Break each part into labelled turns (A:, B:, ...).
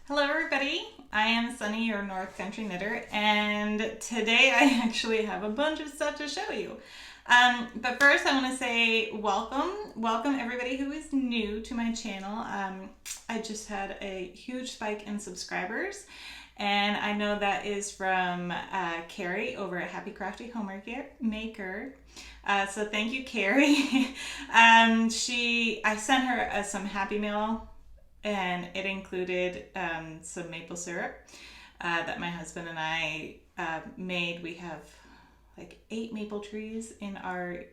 A: Hello everybody, I am Sunny, your North Country knitter, and today I actually have a bunch of stuff to show you. But first I want to say welcome everybody who is new to my channel. I just had a huge spike in subscribers, and I know that is from Carrie over at Happy Crafty Homemaker. So thank you, Carrie. I sent her some Happy Mail, and it included some maple syrup that my husband and I made. We have like 8 maple trees in our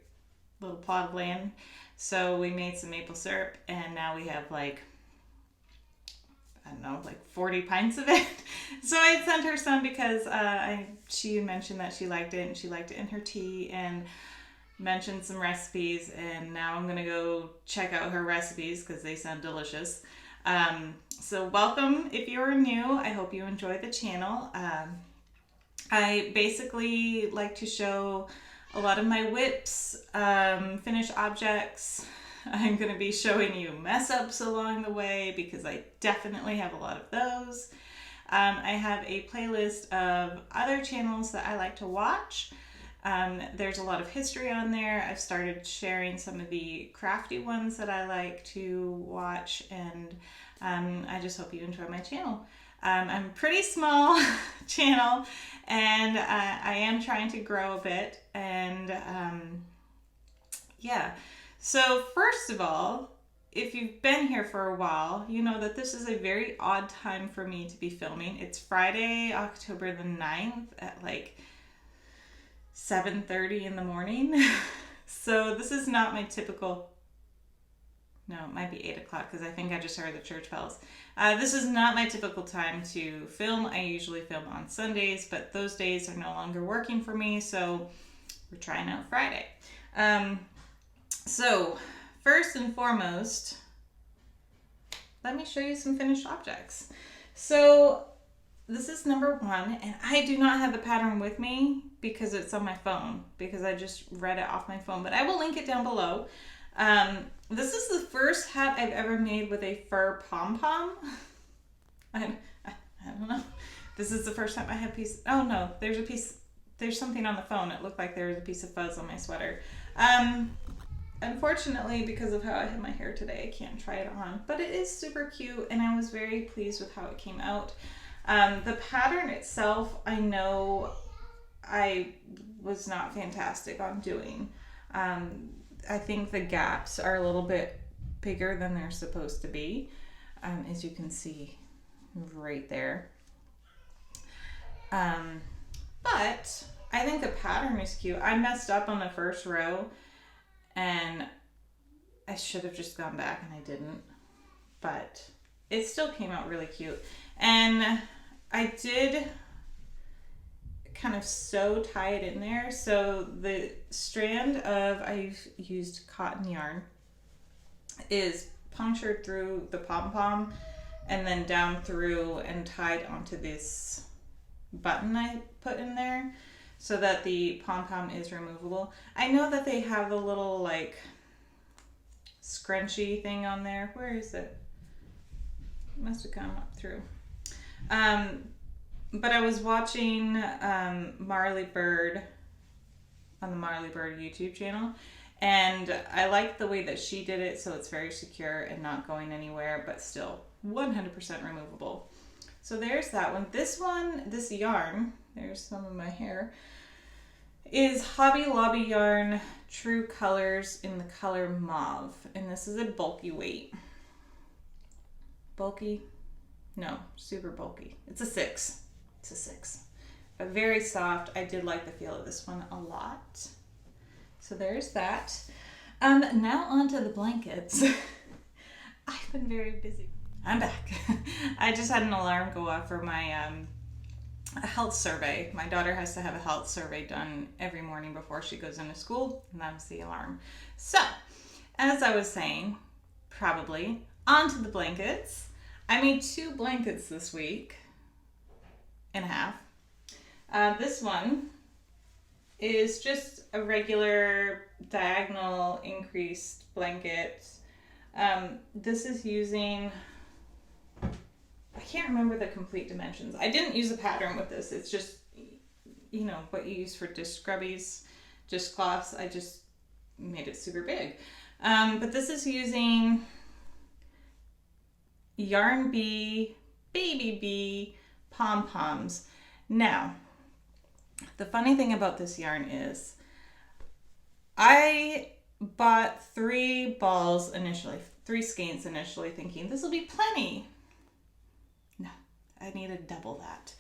A: little plot of land, so we made some maple syrup, and now we have like, I don't know, like 40 pints of it. So I sent her some because she mentioned that she liked it, and she liked it in her tea, and mentioned some recipes, and now I'm gonna go check out her recipes because they sound delicious. So welcome if you're new. I hope you enjoy the channel. I basically like to show a lot of my whips, finished objects. I'm going to be showing you mess ups along the way because I definitely have a lot of those. I have a playlist of other channels that I like to watch. There's a lot of history on there. I've started sharing some of the crafty ones that I like to watch, and I just hope you enjoy my channel. I'm a pretty small channel, and I am trying to grow a bit, and yeah. So first of all, if you've been here for a while, you know that this is a very odd time for me to be filming. It's Friday, October the 9th at like 7:30 in the morning. So this is not my typical, no, it might be 8 o'clock because I think I just heard the church bells. This is not my typical time to film. I usually film on Sundays, but those days are no longer working for me, so we're trying out Friday. So first and foremost, let me show you some finished objects. So this is number 1, and I do not have the pattern with me because it's on my phone, because I just read it off my phone, but I will link it down below. This is the first hat I've ever made with a fur pom-pom. I don't know. This is the first time I have piece. Oh no, there's something on the phone. It looked like there was a piece of fuzz on my sweater. Unfortunately, because of how I have my hair today, I can't try it on, but it is super cute, and I was very pleased with how it came out. The pattern itself, I know I was not fantastic on doing. I think the gaps are a little bit bigger than they're supposed to be, as you can see right there. But I think the pattern is cute. I messed up on the first row, and I should have just gone back, and I didn't. But it still came out really cute. And I did kind of sew tie it in there. So the strand of, I've used cotton yarn, is punctured through the pom-pom and then down through and tied onto this button I put in there so that the pom-pom is removable. I know that they have a little like scrunchy thing on there. Where is it? It must have come up through. But I was watching Marley Bird on the Marley Bird YouTube channel, and I liked the way that she did it, so it's very secure and not going anywhere, but still 100% removable. So there's that one. This one, this yarn, there's some of my hair, is Hobby Lobby yarn, True Colors in the color mauve, and this is a bulky weight. Bulky? No, super bulky. It's a 6. It's a 6. But very soft. I did like the feel of this one a lot. So there's that. Now on to the blankets. I've been very busy. I'm back. I just had an alarm go off for my health survey. My daughter has to have a health survey done every morning before she goes into school, and that was the alarm. So, as I was saying, probably, onto the blankets. I made 2 blankets this week and a half. This one is just a regular diagonal increased blanket. This is using a can't remember the complete dimensions. I didn't use a pattern with this. It's just, you know, what you use for dish scrubbies, dish cloths. I just made it super big. But this is using Yarn Bee, Baby Bee, pom-poms. Now, the funny thing about this yarn is I bought 3 balls initially, 3 skeins initially, thinking this will be plenty. No, I needed double that.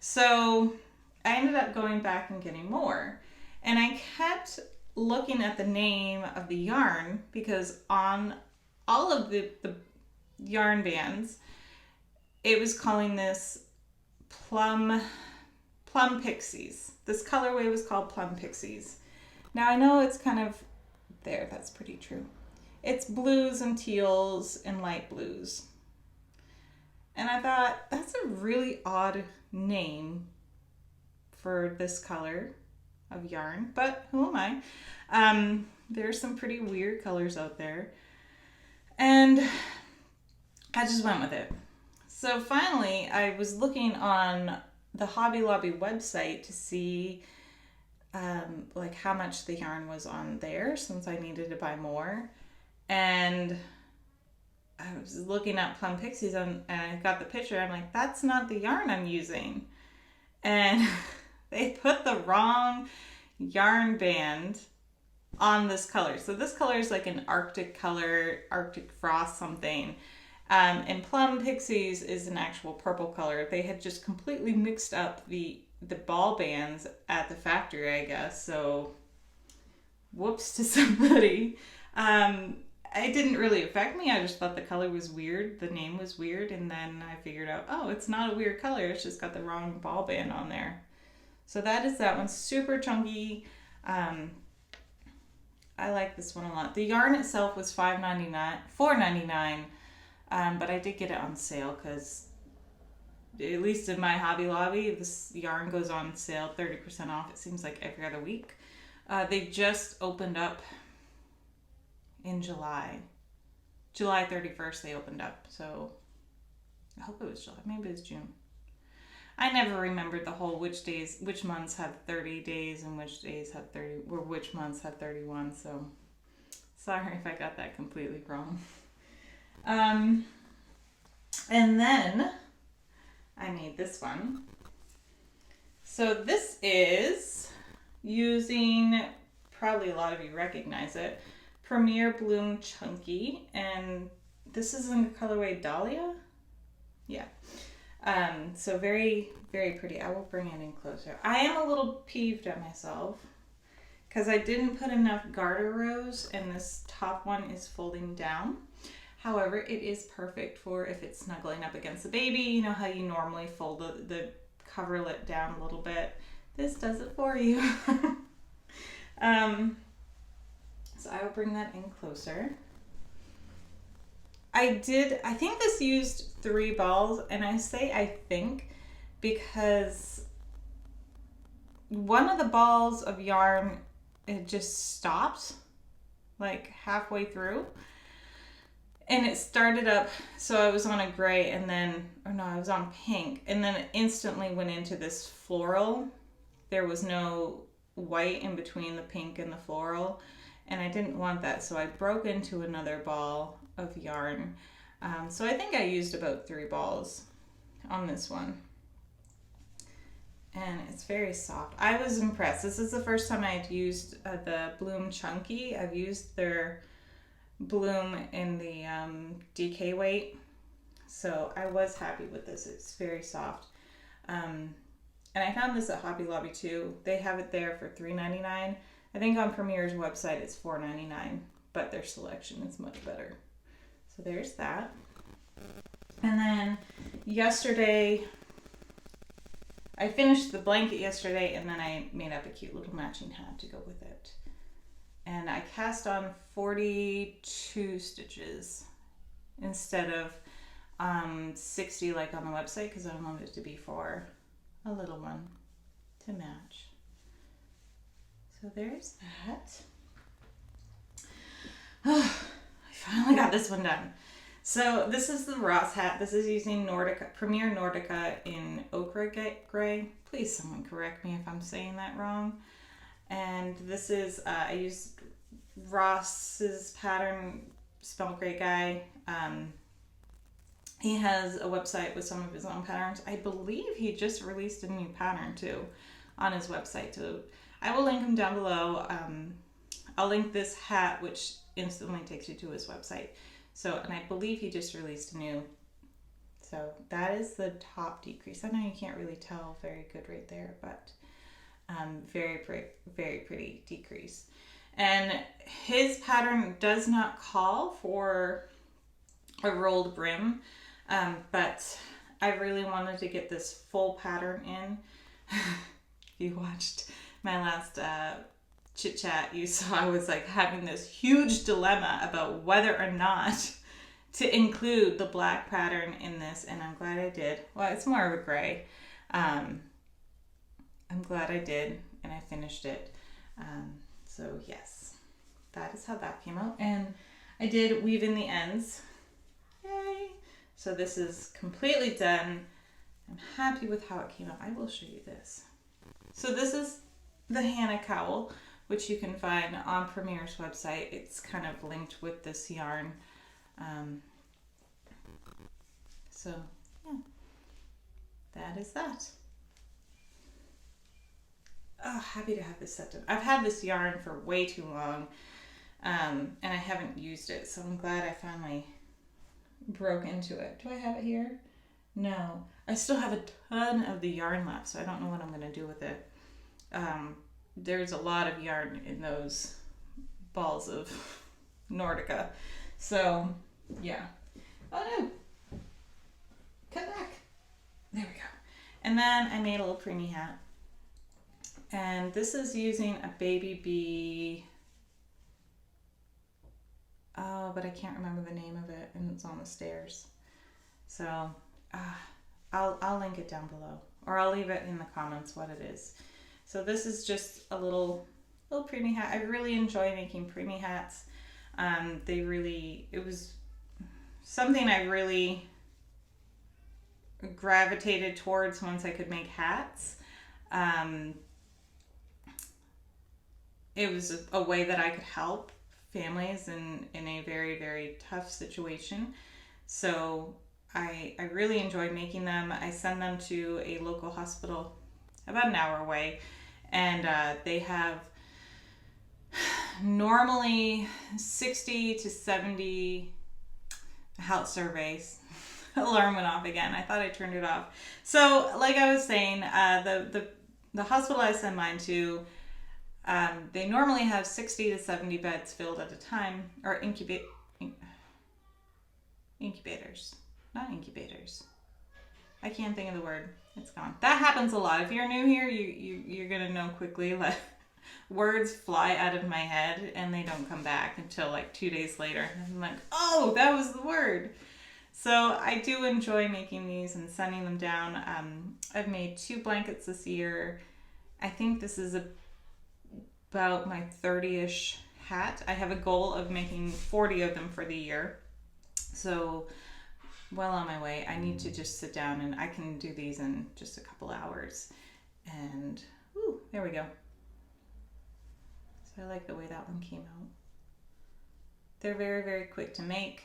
A: So I ended up going back and getting more. And I kept looking at the name of the yarn because on all of the yarn bands, it was calling this Plum Pixies. This colorway was called Plum Pixies. Now I know it's kind of there, that's pretty true. It's blues and teals and light blues. And I thought, that's a really odd name for this color of yarn, but who am I? There's some pretty weird colors out there. And I just went with it. So finally, I was looking on the Hobby Lobby website to see like how much the yarn was on there, since I needed to buy more. And I was looking at Plum Pixies and I got the picture. I'm like, that's not the yarn I'm using. And they put the wrong yarn band on this color. So this color is like an Arctic color, Arctic Frost something. And Plum Pixies is an actual purple color. They had just completely mixed up the ball bands at the factory, I guess. So whoops to somebody. It didn't really affect me. I just thought the color was weird. The name was weird. And then I figured out, oh, it's not a weird color. It's just got the wrong ball band on there. So that is that one. Super chunky. I like this one a lot. The yarn itself was $4.99, but I did get it on sale because, at least in my Hobby Lobby, this yarn goes on sale 30% off. It seems like every other week. They just opened up in July. July 31st they opened up. So I hope it was July. Maybe it was June. I never remembered the whole which months have 30 days and which days have 30, or which months have 31. So sorry if I got that completely wrong. And then I made this one. So this is using, probably a lot of you recognize it, Premier Bloom Chunky, and this is in the colorway Dahlia. Yeah. So very, very pretty. I will bring it in closer. I am a little peeved at myself because I didn't put enough garter rows and this top one is folding down. However, it is perfect for if it's snuggling up against the baby. You know how you normally fold the cover lip down a little bit. This does it for you. So I will bring that in closer. I think this used 3 balls, and I say I think because one of the balls of yarn, it just stopped like halfway through. And it started up, so I was on a gray and then, or no, I was on pink, and then it instantly went into this floral. There was no white in between the pink and the floral, and I didn't want that, so I broke into another ball of yarn. So I think I used about 3 balls on this one. And it's very soft. I was impressed. This is the first time I'd used the Bloom Chunky. I've used their Bloom in the DK weight. So I was happy with this. It's very soft. And I found this at Hobby Lobby too. They have it there for $3.99. I think on Premier's website it's $4.99, but their selection is much better. So there's that. And then yesterday, I finished the blanket yesterday, and then I made up a cute little matching hat to go with it. And I cast on 42 stitches instead of 60 like on the website, because I wanted it to be for a little one to match. So there's that. Oh, I finally got this one done. So this is the Ross hat. This is using Nordica, Premier Nordica in ochre gray. Please someone correct me if I'm saying that wrong. And this is, I used Ross's pattern, Spell Great Guy. He has a website with some of his own patterns. I believe he just released a new pattern too on his website. So I will link him down below. I'll link this hat, which instantly takes you to his website. So, and I believe he just released a new. So that is the top decrease. I know you can't really tell very good right there, but very pretty decrease. And his pattern does not call for a rolled brim, but I really wanted to get this full pattern in. If you watched my last chit chat, you saw I was like having this huge dilemma about whether or not to include the black pattern in this, and I'm glad I did. Well, it's more of a gray. I'm glad I did, and I finished it. So yes, that is how that came out. And I did weave in the ends. Yay! So this is completely done. I'm happy with how it came out. I will show you this. So this is the Hannah cowl, which you can find on Premier's website. It's kind of linked with this yarn. So yeah, that is that. Oh, happy to have this set done. I've had this yarn for way too long, and I haven't used it, so I'm glad I finally broke into it. Do I have it here? No. I still have a ton of the yarn left, so I don't know what I'm going to do with it. There's a lot of yarn in those balls of Nordica. So, yeah. Oh no! Come back! There we go. And then I made a little preemie hat. And this is using a baby bee. Oh, but I can't remember the name of it, and it's on the stairs. So I'll link it down below, or I'll leave it in the comments what it is. So this is just a little preemie hat. I really enjoy making preemie hats. It was something I really gravitated towards once I could make hats. It was a way that I could help families in a very, very tough situation. So I really enjoyed making them. I send them to a local hospital about an hour away, and they have normally 60 to 70 health surveys. Alarm went off again. I thought I turned it off. So like I was saying, the hospital I send mine to, they normally have 60 to 70 beds filled at a time, or incubators, not incubators. I can't think of the word. It's gone. That happens a lot. If you're new here, you're gonna know quickly. Like, words fly out of my head and they don't come back until like 2 days later. And I'm like, oh, that was the word. So I do enjoy making these and sending them down. I've made 2 blankets this year. I think this is about my 30-ish hat. I have a goal of making 40 of them for the year. So well on my way. I need to just sit down, and I can do these in just a couple hours. And woo, there we go. So I like the way that one came out. They're very, very quick to make.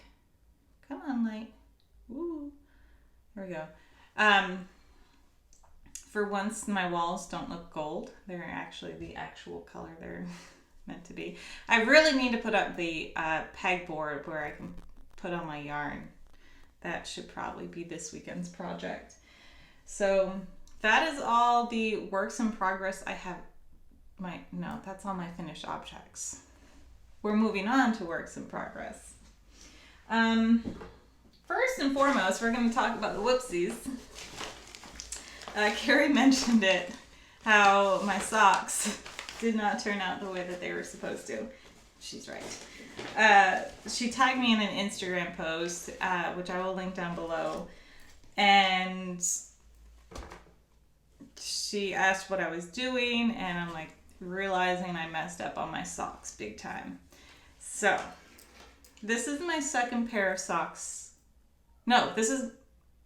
A: Come on, light. Woo. There we go. For once, my walls don't look gold. They're actually the actual color they're meant to be. I really need to put up the pegboard where I can put on my yarn. That should probably be this weekend's project. So that is all the works in progress. I have no, that's all my finished objects. We're moving on to works in progress. First and foremost, we're going to talk about the whoopsies. Carrie mentioned it, how my socks did not turn out the way that they were supposed to. She's right. She tagged me in an Instagram post, which I will link down below, and she asked what I was doing, and I'm like realizing I messed up on my socks big time. So this is my second pair of socks No, this is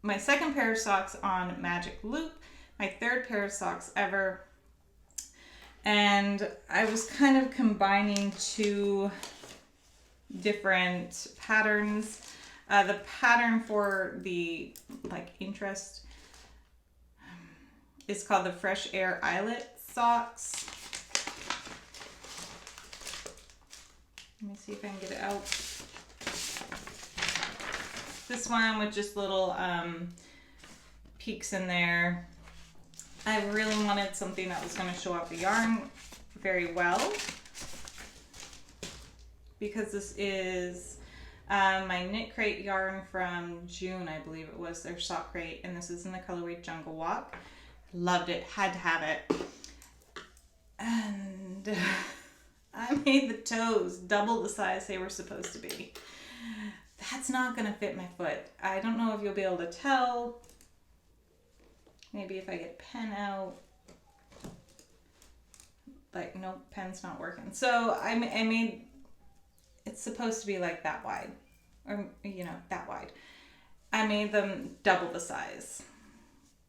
A: my second pair of socks on Magic Loop, my third pair of socks ever. And I was kind of combining two different patterns. The pattern for the interest is called the Fresh Air Eyelet socks. Let me see if I can get it out. This one with just little peaks in there. I really wanted something that was going to show off the yarn very well, because this is my Knit Crate yarn from June, I believe it was, their sock crate, and this is in the colorway Jungle Walk. Loved it, had to have it. And I made the toes double the size they were supposed to be. That's not going to fit my foot. I don't know if you'll be able to tell. Maybe if I get pen out. Like, nope, pen's not working. So I made, it's supposed to be like that wide. Or, that wide. I made them double the size.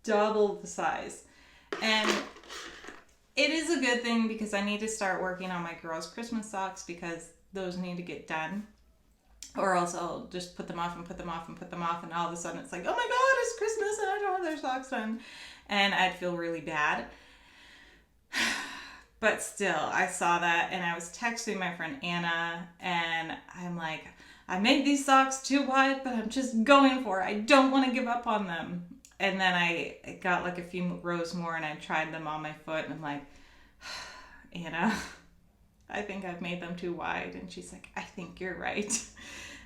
A: Double the size. And it is a good thing, because I need to start working on my girls' Christmas socks, because those need to get done. Or else I'll just put them off and put them off and put them off, and all of a sudden it's like, oh my God, it's Christmas and I don't have their socks done. And I'd feel really bad. But still, I saw that, and I was texting my friend Anna, and I'm like, I made these socks too wide, but I'm just going for it. I don't want to give up on them. And then I got like a few rows more, and I tried them on my foot, and I'm like, Anna, I think I've made them too wide. And she's like, I think you're right.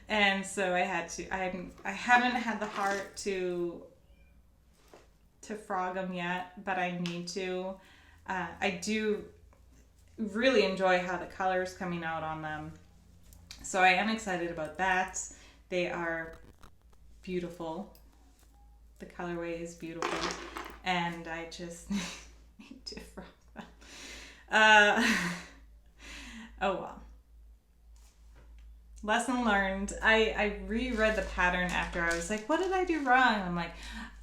A: And so I had to, I haven't had the heart to frog them yet, but I need to. I do really enjoy how the color's coming out on them. So I am excited about that. They are beautiful. The colorway is beautiful. And I just need to frog them. Oh well. Lesson learned. I reread the pattern after. I was like, what did I do wrong? I'm like,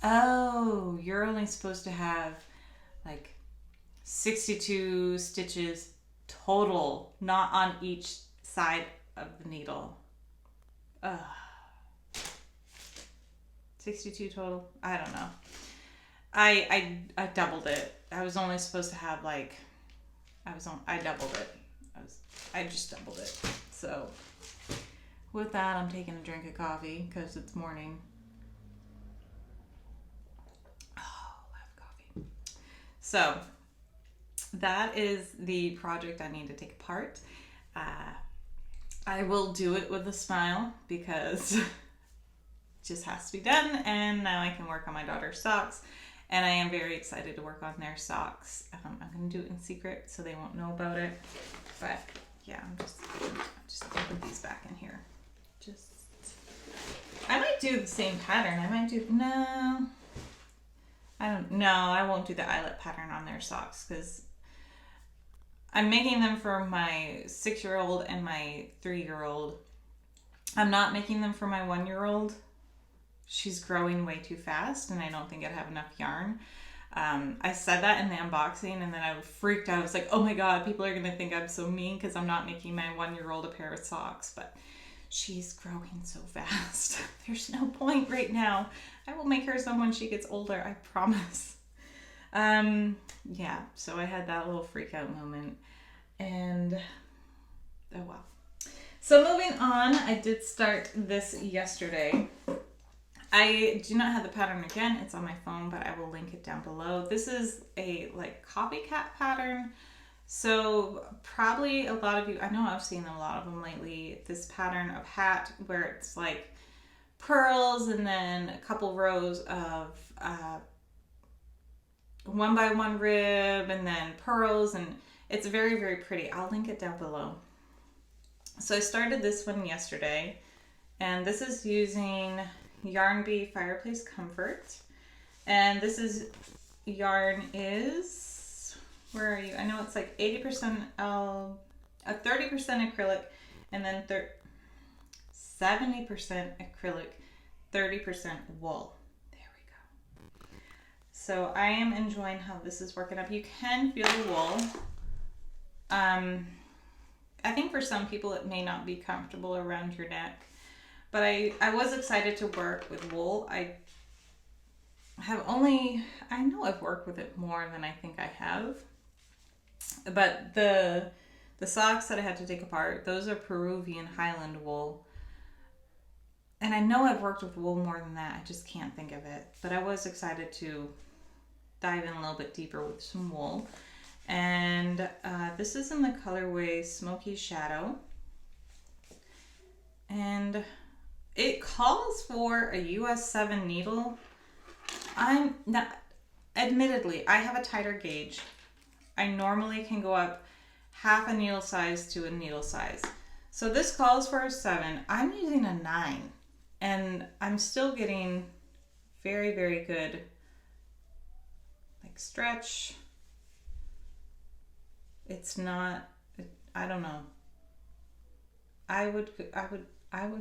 A: oh, you're only supposed to have like 62 stitches total, not on each side of the needle. 62 total? I don't know. I doubled it. I was only supposed to have like, I doubled it. I just doubled it. So with that, I'm taking a drink of coffee because it's morning. Oh, I love coffee. So that is the project I need to take apart. I will do it with a smile, because it just has to be done. And now I can work on my daughter's socks. And I am very excited to work on their socks. I'm going to do it in secret so they won't know about it. But yeah, I'm just going to put these back in here. I might do the same pattern. I won't do the eyelet pattern on their socks, because I'm making them for my 6-year-old and my 3-year-old. I'm not making them for my 1-year-old. She's growing way too fast, and I don't think I'd have enough yarn. I said that in the unboxing, and then I freaked out. I was like, oh my God, people are going to think I'm so mean because I'm not making my 1-year-old a pair of socks. But she's growing so fast. There's no point right now. I will make her some when she gets older, I promise. Yeah, so I had that little freak out moment. And, oh well. So moving on, I did start this yesterday. I do not have the pattern again. It's on my phone, but I will link it down below. This is a copycat pattern. So probably a lot of you, I know I've seen a lot of them lately, this pattern of hat where it's like pearls and then a couple rows of 1x1 rib and then pearls, and it's very, very pretty. I'll link it down below. So I started this one yesterday, and this is using Yarn Bee Fireplace Comfort. And this is, yarn is, where are you? I know it's like 80% 30% acrylic, and then 70% acrylic, 30% wool. There we go. So I am enjoying how this is working up. You can feel the wool. I think for some people it may not be comfortable around your neck, but I was excited to work with wool. I know I've worked with it more than I think I have, but the socks that I had to take apart, those are Peruvian Highland wool. And I know I've worked with wool more than that. I just can't think of it. But I was excited to dive in a little bit deeper with some wool. And this is in the colorway Smoky Shadow. And it calls for a US 7 needle. I'm not, admittedly, I have a tighter gauge. I normally can go up half a needle size to a needle size. So this calls for a 7. I'm using a 9. And I'm still getting very, very good like stretch. It's not, I don't know. I would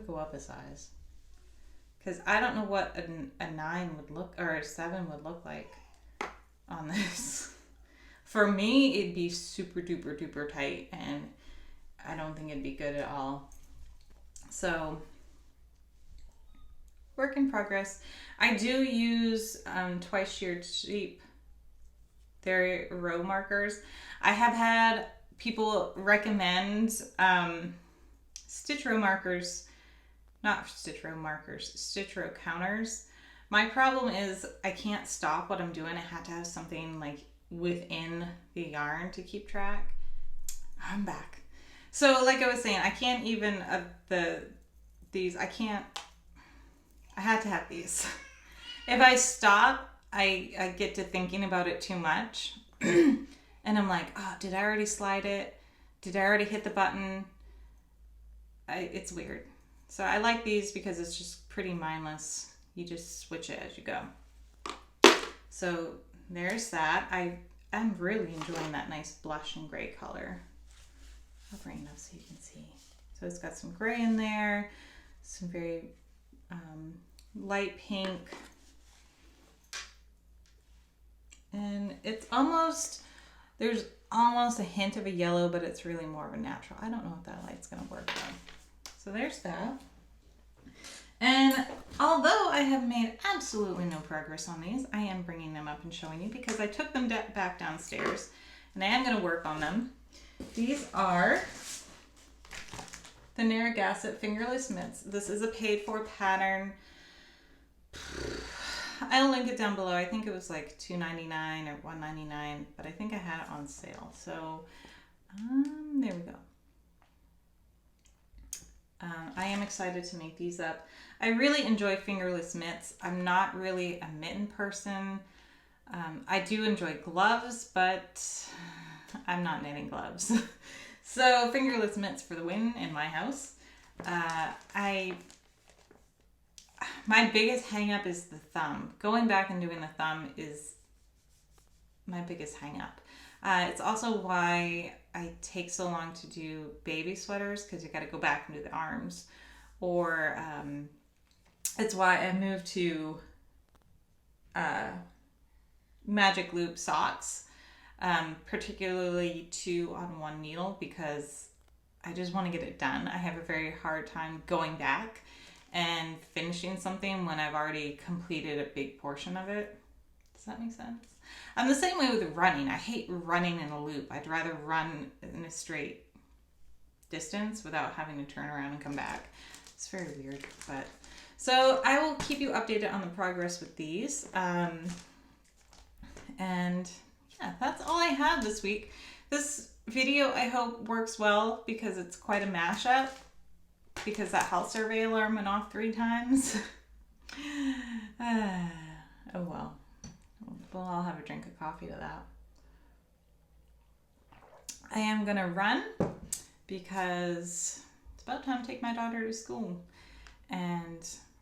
A: go up a size. Because I don't know what a 9 would look, or a 7 would look like on this. For me, it'd be super duper duper tight, and I don't think it'd be good at all. So, work in progress. I do use Twice Sheared Sheep. They're row markers. I have had people recommend stitch row markers, not stitch row markers, stitch row counters. My problem is I can't stop what I'm doing. I have to have something like within the yarn to keep track. I'm back. So like I was saying, I can't even, I had to have these. If I stop, I get to thinking about it too much. And I'm like, oh, did I already slide it? Did I already hit the button? It's weird. So I like these because it's just pretty mindless. You just switch it as you go. So there's that. I'm really enjoying that nice blush and gray color. I'll bring it up so you can see. So it's got some gray in there, some very light pink. And it's almost, there's almost a hint of a yellow, but it's really more of a natural. I don't know if that light's gonna work though. So there's that. And although I have made absolutely no progress on these, I am bringing them up and showing you because I took them back downstairs and I am gonna work on them. These are the Narragansett fingerless mitts. This is a paid for pattern. I'll link it down below. I think it was like $2.99 or $1.99, but I think I had it on sale. So there we go. I am excited to make these up. I really enjoy fingerless mitts. I'm not really a mitten person. I do enjoy gloves, but I'm not knitting gloves. So fingerless mitts for the win in my house. My biggest hang up is the thumb. Going back and doing the thumb is my biggest hang up. It's also why I take so long to do baby sweaters, because you got to go back and do the arms. Or it's why I moved to magic loop socks, particularly 2 on 1 needle, because I just want to get it done. I have a very hard time going back and finishing something when I've already completed a big portion of it. Does that make sense? I'm the same way with running. I hate running in a loop. I'd rather run in a straight distance without having to turn around and come back. It's very weird, but so I will keep you updated on the progress with these. And yeah, that's all I have this week. This video I hope works well because it's quite a mashup, because that health survey alarm went off 3 times. Oh well. We'll all have a drink of coffee to that. I am gonna run because it's about time to take my daughter to school and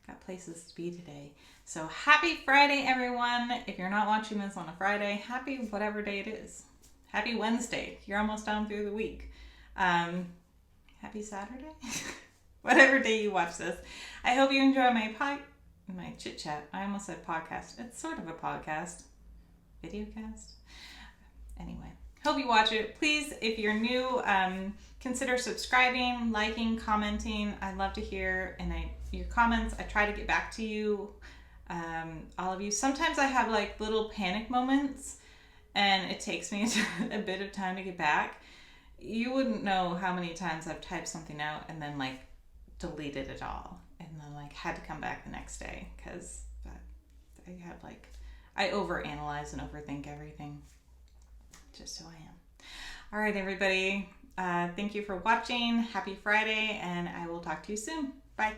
A: got places to be today. So happy Friday, everyone. If you're not watching this on a Friday, happy whatever day it is. Happy Wednesday. You're almost down through the week. Happy Saturday. Whatever day you watch this. I hope you enjoy my my chit chat. I almost said podcast. It's sort of a podcast. Video cast. Anyway, hope you watch it. Please, if you're new, consider subscribing, liking, commenting. I love to hear your comments. I try to get back to you, all of you. Sometimes I have like little panic moments and it takes me a bit of time to get back. You wouldn't know how many times I've typed something out and then like deleted it all and then like had to come back the next day because I overanalyze and overthink everything. Just so I am. All right, everybody. Thank you for watching. Happy Friday, and I will talk to you soon. Bye.